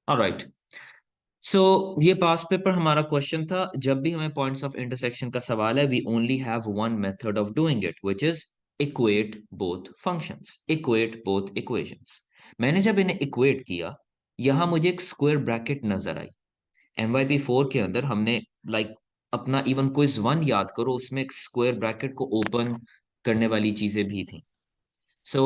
Alright, सो ये पास paper हमारा question था। जब भी हमें पॉइंट्स ऑफ इंटरसेक्शन का सवाल है, we only have one method of doing it, which is equate both functions, equate both equations. मैंने जब इन्हें इक्वेट किया, यहां मुझे एक स्क्वायर ब्रैकेट नजर आई। MYP4 के अंदर हमने लाइक अपना इवन क्विज 1 याद करो, उसमें एक स्क्वायर ब्रैकेट को ओपन करने वाली चीजें भी थी। So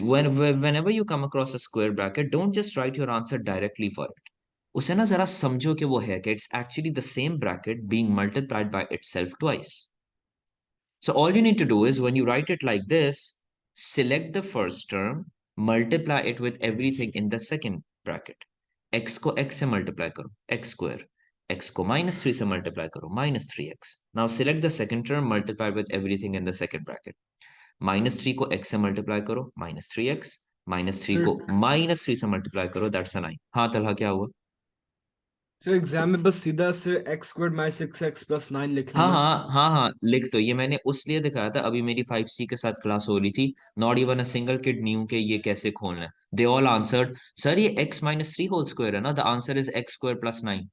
whenever you come across a square bracket, don't just write your answer directly for it. उसे ना जरा समझो कि वो है कि it's actually the same bracket being multiplied by itself twice. So all you need to do is when you write it like this, select the first term, multiply it with everything in the second bracket. X को x से multiply करो, x square. X को -3 से multiply करो, -3x. Now select the second term, multiply with everything in the second bracket. -3 को x से multiply करो, -3x, -3 sir को -3 से मल्टीप्लाई करो, दैट्स a 9। हाँ तलहा, क्या हुआ? सर एग्जाम में बस सीधा sir x square minus 6x plus 9 लिखना हाँ ना। हाँ हाँ हाँ, लिख दो। ये मैंने उस लिए दिखाया था, अभी मेरी 5C के साथ क्लास हो रही थी। Not even a single kid new के ये कैसे खोलना है। दे ऑल आंसर्ड, सर ये x-3 होल स्क्वायर है ना, the answer is x square plus 9।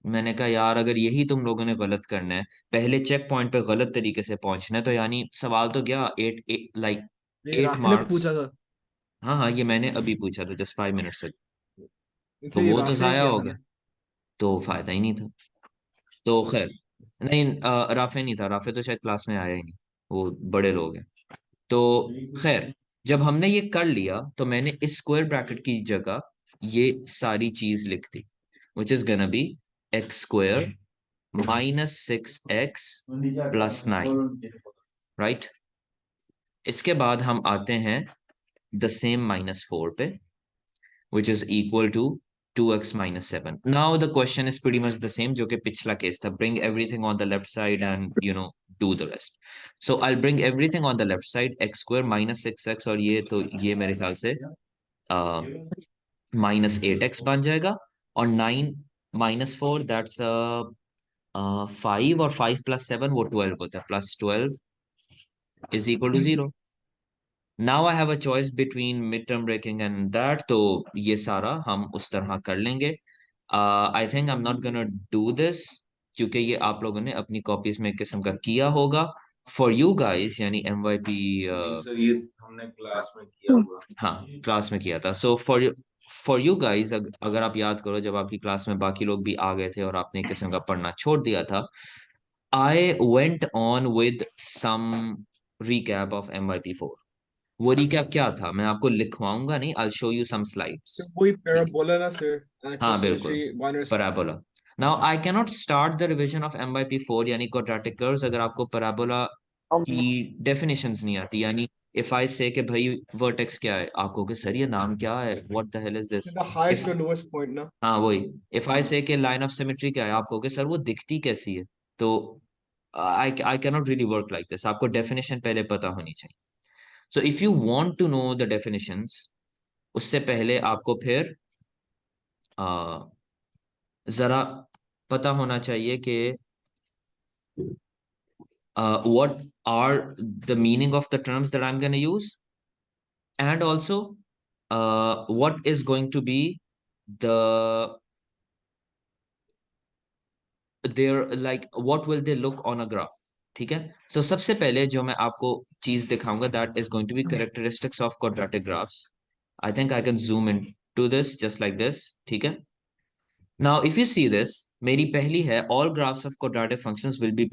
मैंने कहा यार, अगर यही तुम लोगों ने गलत करना है, पहले चेक पॉइंट पे गलत तरीके से पहुंचना है, तो यानी सवाल तो गया 8 लाइक ये 8 राफी ने मार्क्स। पूछा था। हाँ हाँ, ये मैंने अभी पूछा था जस्ट 5 मिनट्स। तो इनसे ये वो तो राफी ने जाया किया हो था गया, ना। तो फायदा ही नहीं था। तो खैर, नहीं राफे नहीं था, राफे तो शायद क्लास में आया ही नहीं, वो बड़े लोग हैं। तो खैर, जब हमने ये कर लिया, तो मैंने इस स्क्वायर ब्रैकेट की जगह ये सारी चीज लिख दी, which is gonna be x square -6x plus 9, right. इसके बाद हम आते हैं द सेम -4 पे, which is equal to 2x minus 7. Now the question is pretty much the same जो कि पिछला केस था, bring everything on the left side and do the rest. So I'll bring everything on the left side, x square minus 6x, और ये तो ये मेरे ख्याल से -8x बन जाएगा, और 9 -4 दैट्स 5, और 5 प्लस 7 वो 12 होता है, +12 is equal to 0। Now I have a choice between mid term breaking and that, तो ये सारा हम उस तरह कर लेंगे। I think I am not gonna do this, क्योंकि ये आप लोगों ने अपनी कॉपीज में एक किस्म का किया होगा। फॉर यू गाइस, यानी MYP, सर ये हमने क्लास में किया हुआ। हाँ क्लास में किया था। सो फॉर यू गाइस, अगर आप याद करो, जब आपकी क्लास में बाकी लोग भी आ गए थे और आपने एक किस्म का पढ़ना छोड़ दिया था, I went on with some recap of MYP4। वो रिकैप क्या था, मैं आपको लिखवाऊंगा नहीं, I show you some slides. तो वही पैराबोला ना सर, हाँ एक्सिस बिल्कुल, 3 minus. Parabola. Now I cannot start the revision of MYP4 यानी क्वाड्रेटिक कर्व्स अगर आपको पैराबोला की डेफिनेशंस नहीं आती। यानी इफ आई से कि भाई वर्टेक्स क्या है, आप कहोगे सर ये नाम क्या है, what the hell is this. The if highest और लोएस्ट पॉइंट ना। हाँ वही, इफ आई से कि लाइन ऑफ सिमेट्री क्या है, आप कहोगे सर वो दिखती कैसी है। तो I I cannot really work like this, आपको डेफिनेशन पहले पता होनी चाहिए। So if you want to know the definitions, उससे पहले आपको फिर जरा पता होना चाहिए कि what are the meaning of the terms that I'm going to use, and also what is going to be the their like what will they look on a graph। ठीक है, so सबसे पहले जो मैं आपको चीज दिखाऊंगा, that is going to be characteristics of quadratic graphs। I think I can zoom in to this just like this, ठीक है। Now, if you see this, मेरी पहली है all graphs of quadratic functions will be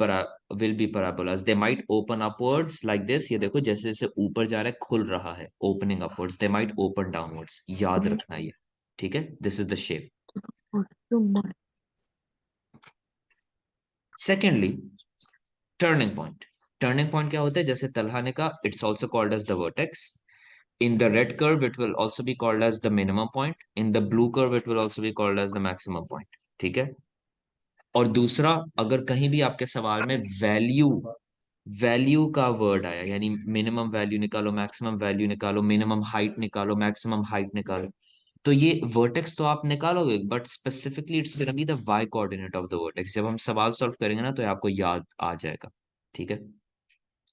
parabolas. They might open upwards like this। ये देखो जैसे जैसे ऊपर जा रहा है खुल रहा है, opening upwards। They might open downwards। याद रखना ये, ठीक है। This is the shape. Secondly, turning point। Turning point क्या होता है, जैसे तलहा ने कहा, it's also called as the vertex। In the red curve, it will also be called as the minimum point। In the blue curve, it will also be called as the maximum point। ठीक है। और दूसरा, अगर कहीं भी आपके सवाल में वैल्यू वैल्यू का वर्ड आया, यानी मिनिमम वैल्यू निकालो, मैक्सिमम वैल्यू निकालो, मिनिमम हाइट निकालो, मैक्सिमम हाइट निकालो, तो ये वर्टेक्स तो आप निकालोगे, but specifically it's gonna be the Y coordinate of the vertex. जब हम सवाल सॉल्व करेंगे ना, तो ये आपको याद आ जाएगा। ठीक है,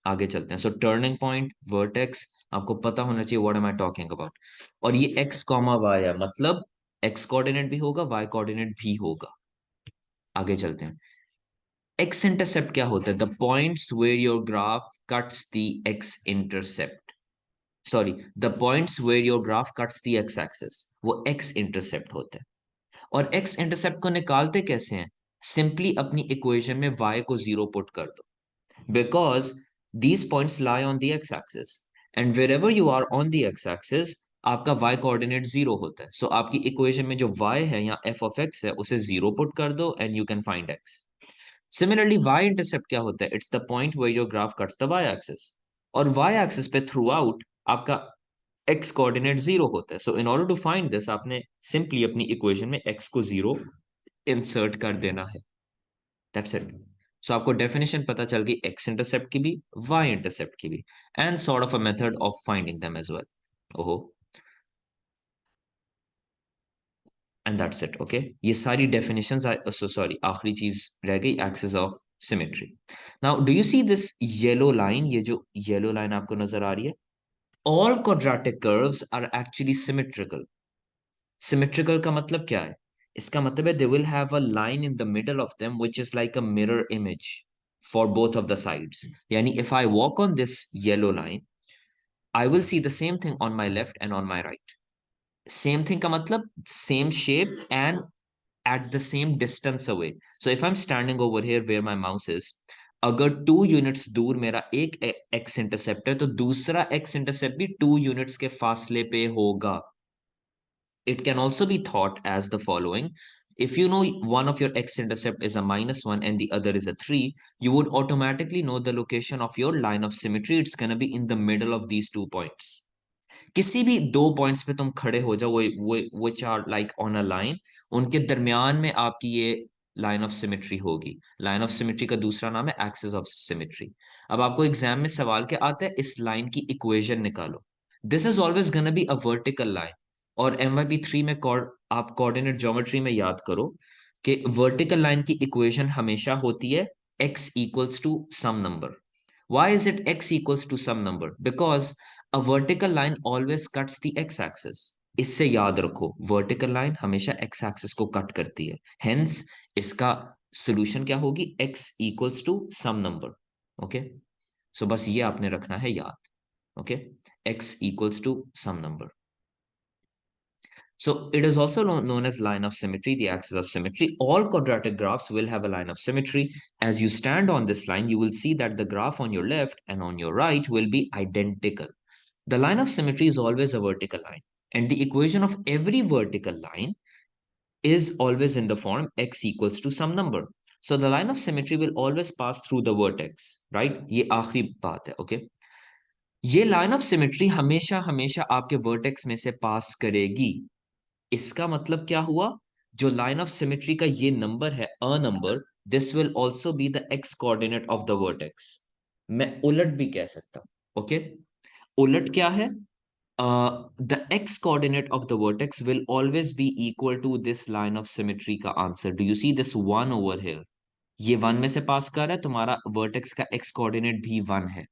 आगे चलते हैं। सो टर्निंग पॉइंट, वर्टेक्स, आपको पता होना चाहिए what am I talking about. और ये एक्स कॉमा वाई है, मतलब एक्स कोऑर्डिनेट भी होगा, वाई कोऑर्डिनेट भी होगा। आगे चलते हैं। एक्स इंटरसेप्ट क्या होता है? The points where your graph cuts the X intercept, sorry, the points where your graph cuts the X axis, वो एक्स इंटरसेप्ट होता है। और एक्स इंटरसेप्ट को निकालते कैसे हैं? सिंपली अपनी इक्वेशन में y को 0 पुट कर दो, because these points lie on the x-axis and wherever you are on the x-axis आपका y कोऑर्डिनेट 0 होता है। सो आपकी इक्वेशन में जो y है या f of x है उसे 0 पुट कर दो and you can find x। Similarly y intercept क्या होता है? It's the point where your graph cuts the y axis, और y एक्सिस पे थ्रू आउट आपका x कोऑर्डिनेट 0 होता है। So in order to find this आपने सिंपली अपनी इक्वेशन में x को 0 इंसर्ट कर देना है। That's it. सो आपको डेफिनेशन पता चल गई एक्स इंटरसेप्ट की भी, वाई इंटरसेप्ट की भी, and sort of a method of finding them as well. ओहो, एंड दैट्स इट। ओके, ये सारी डेफिनेशंस, सॉरी आखिरी चीज रह गई, axis of symmetry. Now do you see this yellow line? ये जो येलो लाइन आपको नजर आ रही है, all quadratic curves are actually symmetrical. Symmetrical का मतलब क्या है? इसका मतलब है they will have a line in the middle of them which is like a mirror image for both of the sides. यानी if I walk on this yellow line, I will see the same thing on my left and on my right. Same thing का मतलब same shape and at the same distance away. So if I'm standing over here where my mouse is, अगर 2 units दूर मेरा एक x intercept है तो दूसरा x intercept भी 2 यूनिट्स के फासले पे होगा। It can also be thought as the following. If you know one of your x-intercept is a -1 and the other is a 3, you would automatically know the location of your line of symmetry. It's going to be in the middle of these 2 points. किसी भी 2 points पे तुम खड़े हो जाओ, वो which are like on a line, उनके दरमियान में आपकी ये लाइन ऑफ सिमेट्री होगी। लाइन ऑफ सिमेट्री का दूसरा नाम है एक्सिस ऑफ सिमेट्री। अब आपको एग्जाम में सवाल क्या आता है? इस लाइन की इक्वेशन निकालो। This is always gonna be a vertical line. और MYP 3 में आप कोऑर्डिनेट ज्योमेट्री में याद करो कि वर्टिकल लाइन की इक्वेशन हमेशा होती है x equals to some number. Why is it x equals to some number? Because a vertical line always cuts the x axis. इससे याद रखो, वर्टिकल लाइन हमेशा x एक्सिस को कट करती है, हेंस इसका सोल्यूशन क्या होगी? x equals to some number. Okay, so बस ये आपने रखना है याद। Okay, x equals to some number. So it is also known as line of symmetry, the axis of symmetry. All quadratic graphs will have a line of symmetry. As you stand on this line, you will see that the graph on your left and on your right will be identical. The line of symmetry is always a vertical line, and the equation of every vertical line is always in the form x equals to some number. So the line of symmetry will always pass through the vertex, right? ये आखिरी बात है, okay? ये line of symmetry हमेशा हमेशा आपके vertex में से पास करेगी। इसका मतलब क्या हुआ? जो लाइन ऑफ सिमेट्री का ये नंबर है, a number, this will also be the x coordinate of the vertex. मैं उलट भी कह सकता हूं। ओके, उलट क्या है? The x coordinate of the vertex will always be equal to this line of symmetry का answer. Do you see this 1 over here? ये 1 में से पास कर रहा है, तुम्हारा वर्टेक्स का एक्स कोऑर्डिनेट भी 1 है।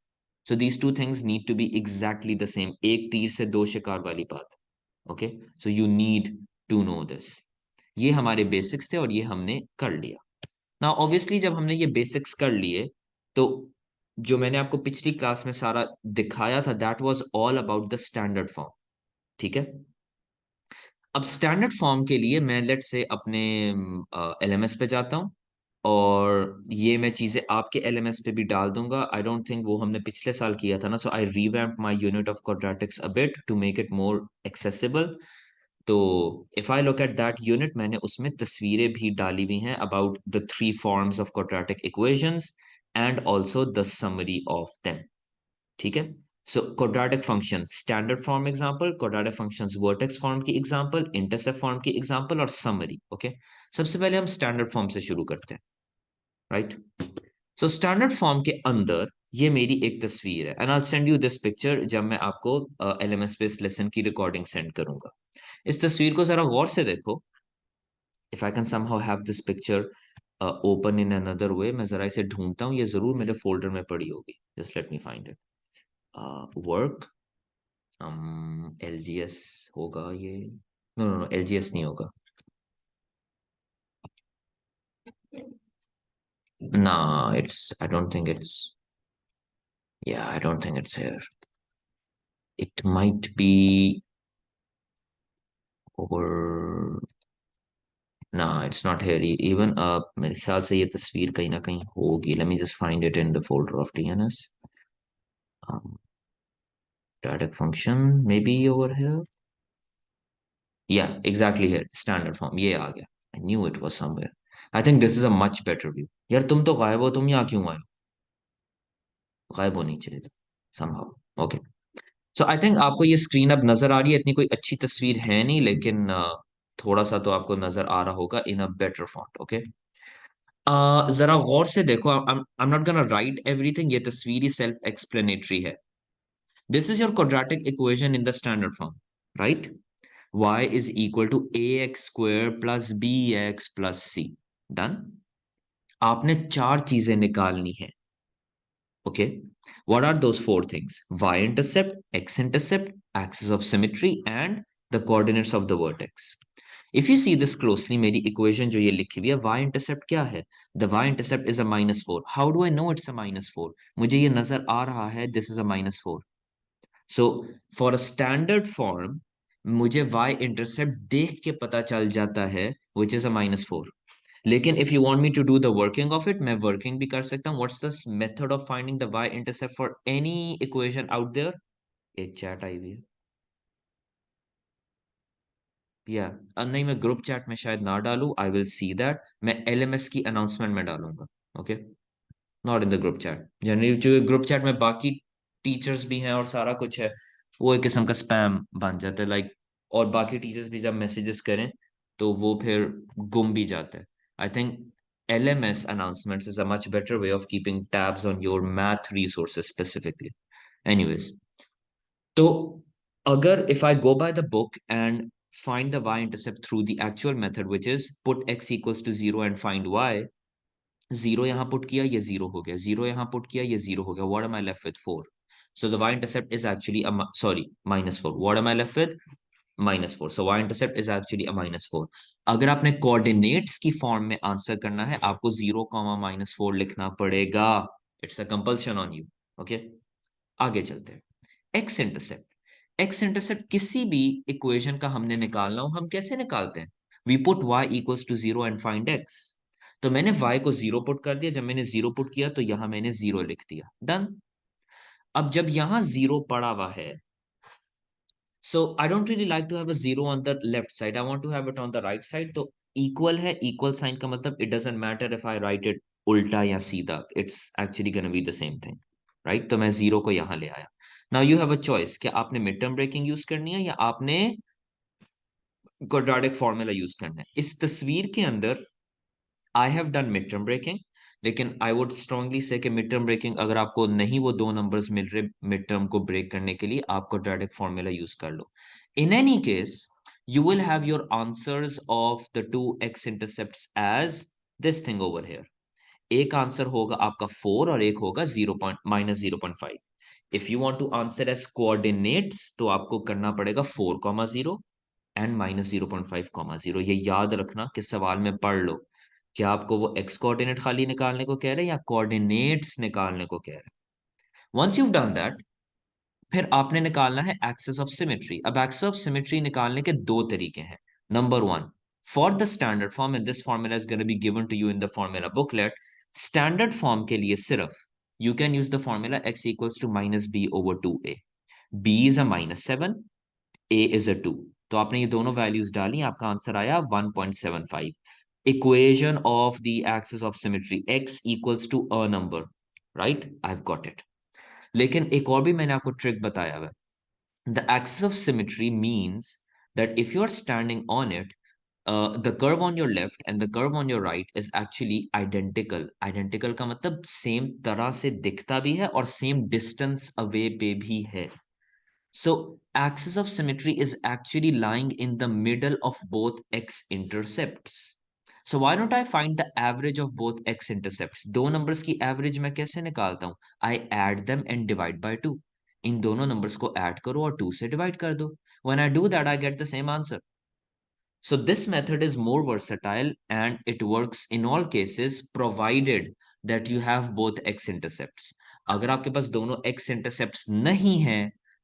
So these two things need to be exactly the same. एक तीर से दो शिकार वाली बात। Okay, so you need to know this. ये हमारे बेसिक्स थे और ये हमने कर लिया। ना ऑब्वियसली जब हमने ये बेसिक्स कर लिए तो जो मैंने आपको पिछली क्लास में सारा दिखाया था, that was all about the standard form. ठीक है, अब स्टैंडर्ड फॉर्म के लिए मैं लेट से अपने LMS पे जाता हूँ और ये मैं चीज़ें आपके LMS पे भी डाल दूंगा। आई डोंट थिंक वो हमने पिछले साल किया था ना, so I revamp my unit of quadratics a bit to make it more accessible. तो if I look at that unit, मैंने उसमें तस्वीरें भी डाली हुई हैं about the 3 forms of quadratic equations and also the summary of them. ठीक है, so quadratic function standard form example, quadratic functions vertex form की एग्जांपल, इंटरसेप्ट फॉर्म की एग्जांपल और समरी। ओके, सबसे पहले हम स्टैंडर्ड फॉर्म से शुरू करते हैं, राइट? सो स्टैंडर्ड फॉर्म के अंदर ये मेरी एक तस्वीर है and I send you this picture जब मैं आपको LMS पे इस लेसन की रिकॉर्डिंग सेंड करूंगा। इस तस्वीर को जरा गौर से देखो। If I can somehow have this picture open in another way, मैं जरा इसे ढूंढता हूँ, ये जरूर मेरे फोल्डर में पड़ी होगी। Just let me find it. Work LGS होगा ये। नो नो नो, LGS नहीं होगा ना, it's I don't think it's, या I don't think it's here, it might be over, ना इट्स नॉट हियर इवन, मेरे ख्याल से ये तस्वीर कहीं ना कहीं होगी, let me just find it in the folder of DNS, static function maybe over here, yeah exactly here standard form, ये आ गया, I knew it was somewhere. I think this is a much better view. यार तुम तो गायब हो, तुम यहाँ क्यों आए हो? गायब होनी चाहिए somehow. Okay, so I think आपको ये स्क्रीन अब नजर आ रही है, इतनी कोई अच्छी तस्वीर है नहीं, लेकिन थोड़ा सा तो आपको नजर आ रहा होगा इन अ बेटर फॉन्ट. ओके, जरा गौर से देखो, आई am not gonna right everything, ये तस्वीर ही सेल्फ एक्सप्लेनेटरी है. This is your quadratic equation in the standard form, right? Y is equal to ax square plus bx plus c. Done. आपने चार चीजें निकालनी है. Okay. What are those four things? Y intercept, x intercept, axis of symmetry, and the coordinates of the vertex. If you see this closely, मेरी equation जो ये लिखी हुई है, y intercept क्या है? The y intercept is a -4. How do I know it's a -4? मुझे ये नजर आ रहा है, this is a -4. So for a standard form मुझे y इंटरसेप्ट देख के पता चल जाता है विच इज अ -4. लेकिन if you want me to do the working of it, मैं वर्किंग भी कर सकता हूँ. What's the method of finding the y intercept for any equation out there? एक चैट आई हुई है, या नहीं, मैं ग्रुप चैट में शायद ना डालूं, आई विल सी दैट, मैं LMS की अनाउंसमेंट में डालूंगा. Okay, not in the group chat. Generally जो ग्रुप चैट में बाकी टीचर्स भी हैं और सारा कुछ है, वो एक किस्म का स्पैम बन जाता है, लाइक. और बाकी टीचर्स भी जब मैसेजेस करें तो वो फिर गुम भी जाता है. I think LMS announcements is a much better way of keeping tabs on your math resources specifically. Anyways, तो अगर if I go by the book and find the y-intercept through the actual method, which is put x equals to 0 and find y, zero यहां put किया, ये zero हो गया, zero यहां put किया, ये जीरो हो गया. What am I left with? 4. So the y intercept is actually a sorry -4. What am I left with? -4. So y intercept is actually a -4. अगर आपने कोऑर्डिनेट्स की फॉर्म में आंसर करना है, आपको 0, -4 लिखना पड़ेगा. It's a compulsion on you. Okay, आगे चलते हैं. एक्स इंटरसेप्ट, एक्स इंटरसेप्ट किसी भी इक्वेशन का हमने निकालना हो, हम कैसे निकालते हैं? We put y equals to 0 and find x. तो मैंने y को 0 पुट कर दिया, जब मैंने 0 पुट किया तो यहां मैंने 0 लिख दिया. डन. अब जब यहां 0 पड़ा हुआ है, so I don't really like to have a 0 on the left side, I want to have it on the right side. तो इक्वल है, इक्वल साइन का मतलब it doesn't matter if I write it उल्टा या सीधा, it's actually gonna be the same thing, right? तो मैं 0 को यहां ले आया. Now you have a choice, क्या आपने मिड टर्म ब्रेकिंग यूज करनी है या आपने क्वाड्रेटिक फॉर्मूला यूज करना है. इस तस्वीर के अंदर I have done mid term breaking, लेकिन आई वुड स्ट्रांगली से कि मिड टर्म ब्रेकिंग अगर आपको नहीं वो दो नंबर्स मिल रहे मिड टर्म को ब्रेक करने के लिए, आप क्वाड्रेटिक फॉर्मूला यूज कर लो. In any case you will have your answers of the two x intercepts as this thing over here. एक आंसर होगा आपका 4 और एक होगा 0 -0.5. If you want to answer as coordinates तो आपको करना पड़ेगा 4, 0 एंड -0.5, 0. ये याद रखना कि सवाल में पढ़ लो, क्या आपको वो एक्स कोऑर्डिनेट खाली निकालने को कह रहे हैं या कोऑर्डिनेट्स निकालने को कह रहे हैं. वंस यू डन दैट, फिर आपने निकालना है एक्सिस ऑफ सिमेट्री. अब एक्सिस ऑफ सिमेट्री निकालने के दो तरीके हैं. Number one, for the standard form, and this formula is gonna be given to you in the formula booklet. Standard form के लिए सिर्फ you can use the formula x equals to -b/2a. b is a -7, a is a 2. तो आपने ये दोनों values डाली, आपका answer आया 1.75. Equation of the axis of symmetry, x equals to a number, right? I have got it. लेकिन एक और भी मैंने आपको ट्रिक बताया हुआ. The axis of symmetry means that if you are standing on it, the curve on your left and the curve on your right is actually identical. Identical का मतलब सेम तरह से दिखता भी है और सेम डिस्टेंस अवे पे भी है. So axis of symmetry is actually lying in the middle of both x intercepts. So why don't I find the average of both x intercepts? दो numbers की average मैं कैसे निकालता हूँ? I add them and divide by 2. इन दोनों numbers को add करो और 2 से divide कर दो. When I do that, I get the same answer. So this method is more versatile and it works in all cases provided that you have both x intercepts. अगर आपके पास दोनों x intercepts नहीं है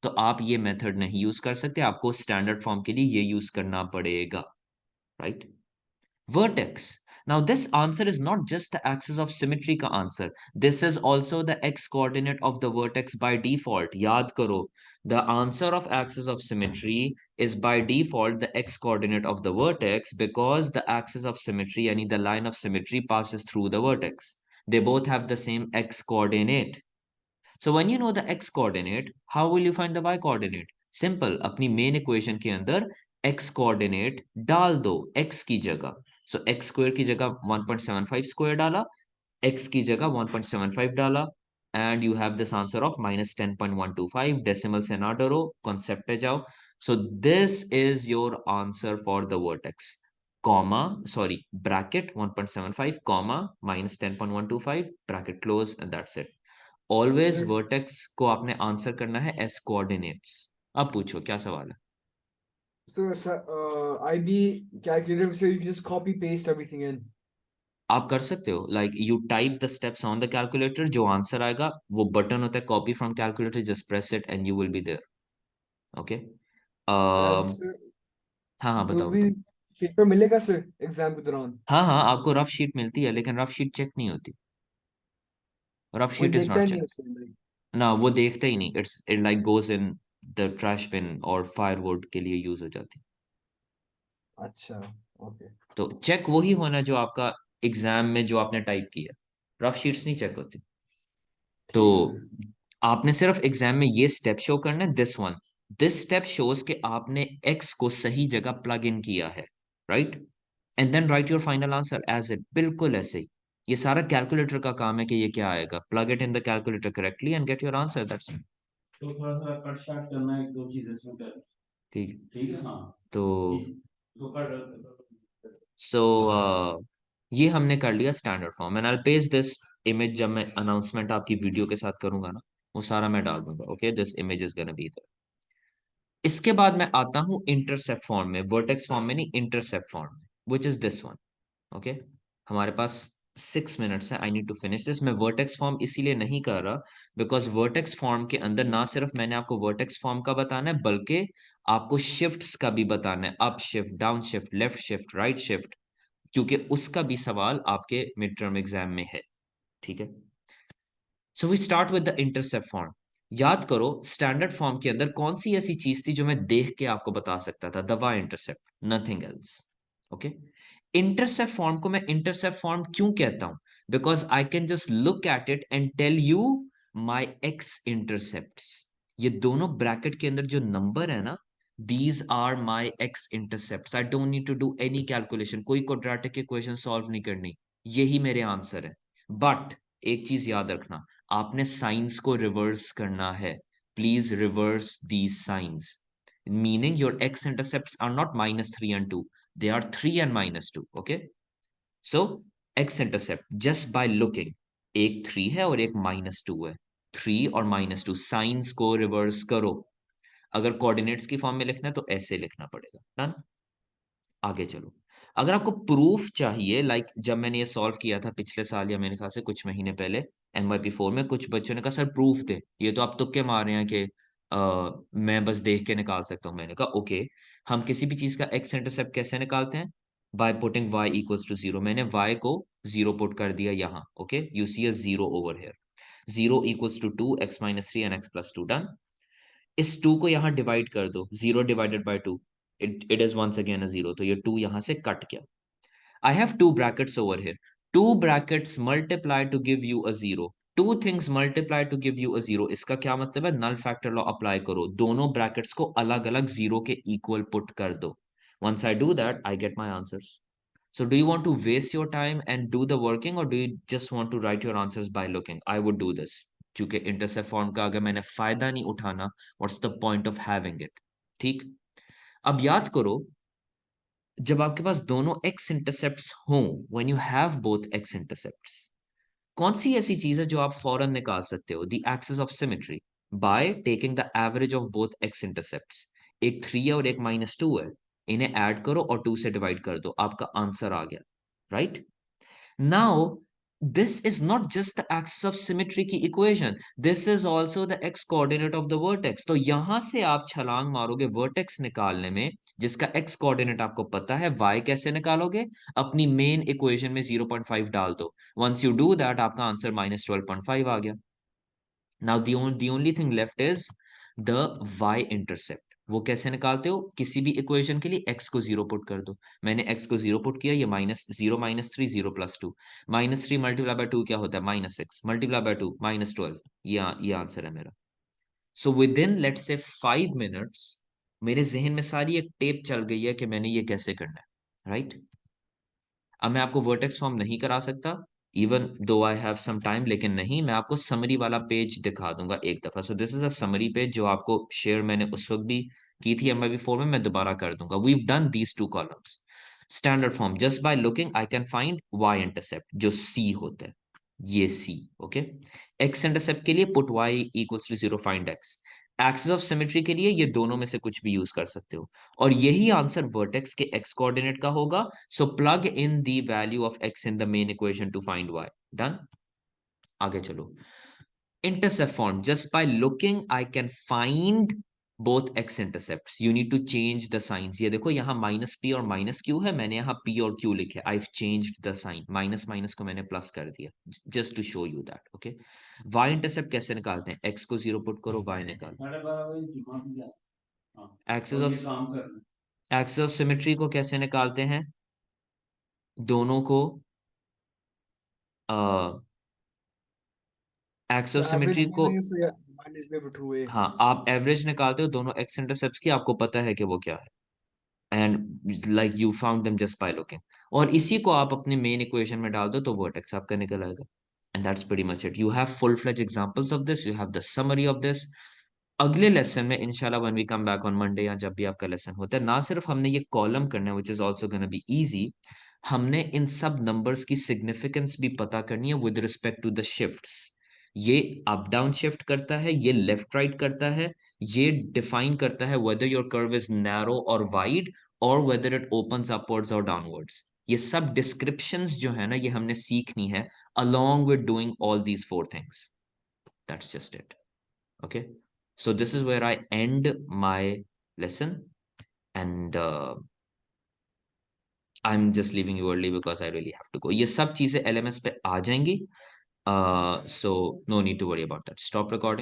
तो आप ये मेथड नहीं use कर सकते, आपको स्टैंडर्ड फॉर्म के लिए ये यूज करना पड़ेगा, right? Vertex. Now this answer is not just the axis of symmetry का answer. This is also the x coordinate of the vertex by default. याद करो, the answer of axis of symmetry is by default the x coordinate of the vertex because the axis of symmetry यानी the line of symmetry passes through the vertex. They both have the same x coordinate. So when you know the x coordinate, how will you find the y coordinate? Simple, अपनी main equation के अंदर x coordinate डाल दो x की जगह. So x square की जगह 1.75 square डाला, x की जगह 1.75 डाला, and you have this answer of minus 10.125. Decimal से ना डरो, concept पे जाओ. So this is your answer for the vertex. Bracket 1.75, comma, minus 10.125, bracket close, and that's it. Always Sir, vertex को आपने आंसर करना है एस कोऑर्डिनेट्स. अब पूछो क्या सवाल है. IB calculator, so you can just copy paste everything in. आप कर सकते हो, like you type the steps on the calculator, जो आंसर आएगा वो बटन होता है copy from calculator, just press it and you will be there. Okay. And sir, हाँ हाँ, जो बताओ भी बताओ. पेपर मिलेगा सर एग्जाम के दौरान, हाँ हाँ, आपको रफ शीट मिलती है लेकिन रफ शीट चेक नहीं होती. रफ कोई शीट इज देखता नॉट नहीं चेक. है सर like, ना, वो देखते ही नहीं. It like goes in the trash bin और फायरवुड के लिए यूज हो जाती. अच्छा, ओके, तो चेक वही होना जो आपका एग्जाम में जो आपने टाइप किया. रफ शीट्स नहीं चेक होती. तो ठीक है सर. आपने सिर्फ एग्जाम में ये स्टेप शो करना है, दिस स्टेप शोज कि आपने एक्स को सही जगह प्लग इन किया है, right? And then write your final answer as it, बिल्कुल ऐसे ही. ये सारा कैलकुलेटर का काम है कि ये क्या आएगा, plug it in the calculator correctly and get your answer, that's it. तो थोड़ा सा कट शार्ट करना है, एक दो चीजें इसमें कर. ठीक. ठीक है, हाँ. तो तो कर. सो ये हमने कर लिया standard form and I will paste this image. जब मैं अनाउंसमेंट आपकी वीडियो के साथ करूंगा ना, वो सारा मैं डाल दूंगा. Okay, this image is gonna be there. इसके बाद मैं आता हूं इंटरसेप्ट फॉर्म में, वर्टेक्स फॉर्म में नहीं, इंटरसेप्ट फॉर्म में, which is this one. Okay. हमारे पास 6 मिनट्स है, I need to finish this. मैं वर्टेक्स फॉर्म इसीलिए नहीं कर रहा बिकॉज वर्टेक्स फॉर्म के अंदर ना सिर्फ मैंने आपको वर्टेक्स फॉर्म का बताना है बल्कि आपको शिफ्ट्स का भी बताना है, up shift, down shift, left shift, right shift, क्योंकि उसका भी सवाल आपके मिड टर्म एग्जाम में है. ठीक है. So we start with the intercept form. याद करो स्टैंडर्ड फॉर्म के अंदर कौन सी ऐसी चीज थी जो मैं देख के आपको बता सकता था, the Y intercept, nothing else. Okay. Intercept form को मैं इंटरसेप्ट फॉर्म क्यों कहता हूं? Because I can just look at it and tell you my X intercepts. ये दोनों ब्रैकेट के अंदर जो नंबर है ना, these are my X intercepts. I don't need to do any calculation, कोई क्वाड्रेटिक इक्वेशन सॉल्व नहीं करनी, यही मेरे आंसर है. बट एक चीज याद रखना, आपने साइंस को रिवर्स करना है. Please reverse these signs, meaning your x intercepts are not -3 and 2, they are 3 and -2. Okay, so x intercept just by looking, एक 3 है और एक -2 है. 3 और -2 साइंस को रिवर्स करो. अगर कोऑर्डिनेट्स की फॉर्म में लिखना है तो ऐसे लिखना पड़ेगा. डन. आगे चलो. अगर आपको प्रूफ चाहिए, लाइक जब मैंने ये सॉल्व किया था पिछले साल या मेरे ख्याल से कुछ महीने पहले MYP4 में, कुछ बच्चों ने कहा सर प्रूफ दे, ये तो आप तुक्के मार रहे हैं कि मैं बस देख के निकाल सकता हूँ. मैंने कहा ओके, हम किसी भी चीज का एक्स इंटरसेप्ट कैसे निकालते हैं? By putting y equals to 0. मैंने y को 0 पुट कर दिया यहाँ. Okay, you see a 0 over here. 0 equals to 2, x-3 and x+2. Done. इस 2 को यहाँ डिवाइड कर दो, 0 divided by 2, it is once again a 0, तो ये 2 यहाँ से कट गया. I have two brackets over here. Two brackets multiply to give you a 0. Two things multiply to give you a 0. इसका क्या मतलब है? null factor law apply करो, दोनों brackets को अलग अलग 0 के equal put कर दो. Once I do that, I get my answers. So do you want to waste your time and do the working, or do you just want to write your answers by looking? I would do this. क्योंकि intercept form का अगर मैंने फायदा नहीं उठाना, what's the point of having it? ठीक. अब याद करो, जब आपके पास दोनों x इंटरसेप्ट्स हों, when you have both x intercepts, कौन सी ऐसी चीज है जो आप फौरन निकाल सकते हो? the axis of symmetry, by taking the average of both x intercepts. एक 3 है और एक -2 है. इन्हें ऐड करो और 2 से डिवाइड कर दो, आपका आंसर आ गया, right? Now this is not just the axis of symmetry की equation, this is also the x coordinate of the vertex. तो यहां से आप छलांग मारोगे vertex निकालने में, जिसका x coordinate आपको पता है, y कैसे निकालोगे? अपनी मेन इक्वेशन में 0.5 डाल दो, once you do that आपका आंसर -12.5 आ गया. Now the only thing left is the y intercept. वो कैसे निकालते हो? किसी भी इक्वेशन के लिए x को 0 पुट कर दो. मैंने x को 0 पुट किया, ये -0 -3 0 + 2, -3 मल्टीप्लाई बाय 2 क्या होता है? -6 मल्टीप्लाई बाय 2 -12. ये आंसर है मेरा. So with in let's say 5 minutes मेरे जहन में सारी एक टेप चल गई है कि मैंने ये कैसे करना है, राइट? अब मैं आपको वर्टेक्स फॉर्म नहीं करा सकता, even though I have some time, लेकिन नहीं, मैं आपको समरी वाला पेज दिखा दूंगा एक दफा. So this is a summary page जो आपको शेयर मैंने उस वक्त भी की थी MIB4 में, मैं दोबारा कर दूंगा. We done these 2 columns. Standard form, just by looking I can find Y intercept, जो सी होता है, ये सी. ओके, एक्स इंटरसेप्ट के लिए put Y equals to 0, find X. Axis of symmetry के लिए ये दोनों में से कुछ भी यूज कर सकते हो, और यही आंसर वर्टेक्स के एक्स कोऑर्डिनेट का होगा. So plug in the value of x in the main equation to find y. Done. आगे चलो. Intercept form, just by looking I can find both x intercepts. You need to change the signs. ये देखो यहाँ -p और -q है, मैंने यहाँ p और q लिखे. I've changed the sign. Minus minus को मैंने प्लस कर दिया, just to show you that. Okay. y intercept कैसे निकालते हैं? x को 0 पुट करो, y निकालो. 12:30 बजे जुमा भी जा. हाँ, Axis और of ये काम करना. axis of symmetry को कैसे निकालते हैं? दोनों को एक्सिस ऑफ सिमेट्री को, हाँ, आप एवरेज निकालते हो दोनों एक्स इंटरसेप्ट्स की, आपको पता है कि वो क्या है, and like you found them just by looking, और इसी को आप अपने मेन इक्वेशन में डाल दो तो वर्टेक्स आपका निकल आएगा. And that's pretty much it. You have full fledge examples of this, you have the summary of this. अगले लेसन में इंशाल्लाह when we come back on Monday या जब भी आपका लेसन होता है, ना सिर्फ हमने ये कॉलम करना है which is also gonna be easy, हमने इन सब नंबर्स की सिग्निफिकेंस भी पता करनी है with respect to the shifts. ये अप डाउन शिफ्ट करता है, ये लेफ्ट राइट करता है, ये डिफाइन करता है whether your curve is narrow और वाइड, और वेदर इट ओपन्स अपवर्ड्स और डाउनवर्ड्स. ये सब डिस्क्रिप्शंस जो है ना, ये हमने सीखनी है along with doing all these 4 things. That's just it. Okay. So this is where I end my lesson, and I'm just leaving you early because I really have to go. ये सब चीजें LMS पे आ जाएंगी. So no need to worry about that. Stop recording.